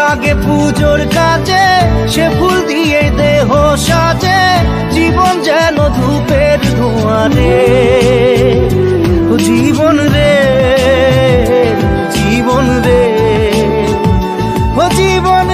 লাগে পুজোর কাজে, সে ফুল দিয়ে দেহ সাজে, জীবন যেন ধূপের ধোঁয়ারে। ও জীবন রে, জীবন রে, ও জীবন